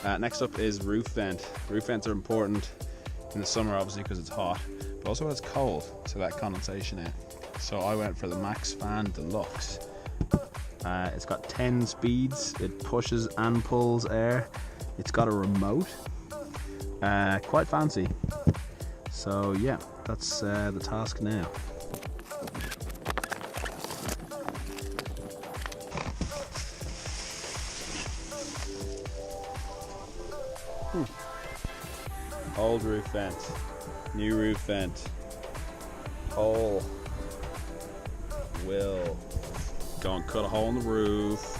Next up is roof vent. Roof vents are important in the summer, obviously, because it's hot, but also when it's cold to let condensation in. So I went for the Maxxair Deluxe. It's got 10 speeds. It pushes and pulls air. It's got a remote. Quite fancy. So yeah, that's the task now. Old roof vent, new roof vent, hole, will go and cut a hole in the roof.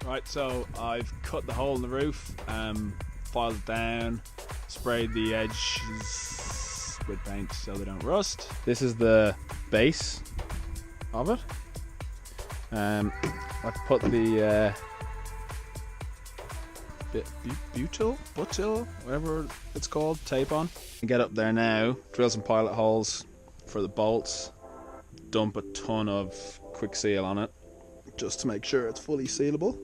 Right, so I've cut the hole in the roof, filed it down, sprayed the edges with paint so they don't rust. This is the base of it. I've put the butyl, whatever it's called, tape on. Get up there now, drill some pilot holes for the bolts, dump a ton of quick seal on it, just to make sure it's fully sealable,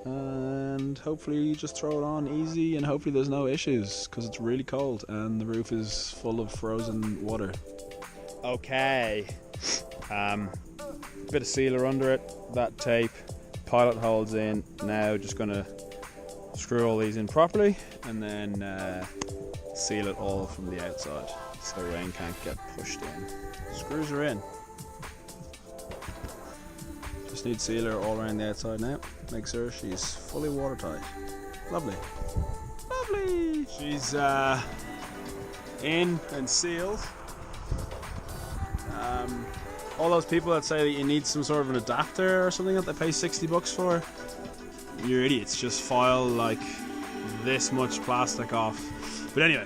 and hopefully just throw it on easy, and hopefully there's no issues because it's really cold and the roof is full of frozen water. Okay, bit of sealer under it, that tape, pilot holes in. Now just gonna screw all these in properly and then seal it all from the outside so rain can't get pushed in. Screws are in. Just need sealer all around the outside now. Make sure she's fully watertight. Lovely. Lovely! She's in and sealed. All those people that say that you need some sort of an adapter or something that they pay 60 bucks for, you're idiots. Just file like this much plastic off. But anyway,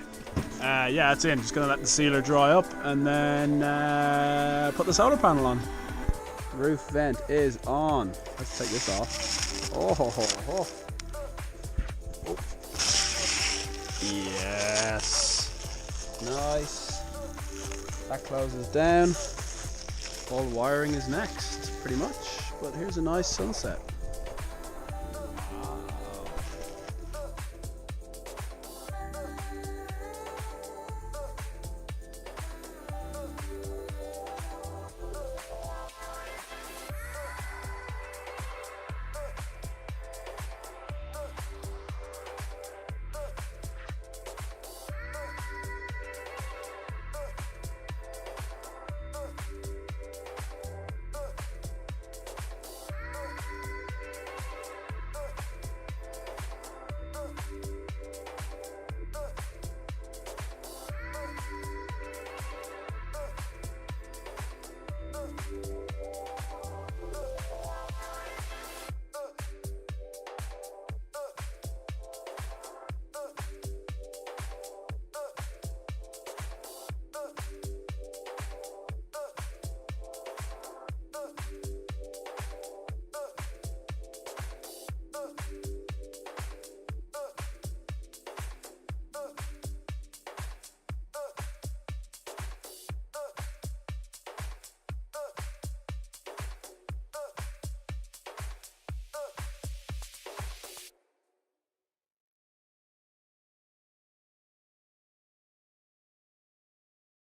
yeah, it's in. Just gonna let the sealer dry up and then put the solar panel on. Roof vent is on. Let's take this off. Oh, ho, ho, ho. Oh. Yes. Nice. That closes down. All the wiring is next, pretty much. But here's a nice sunset.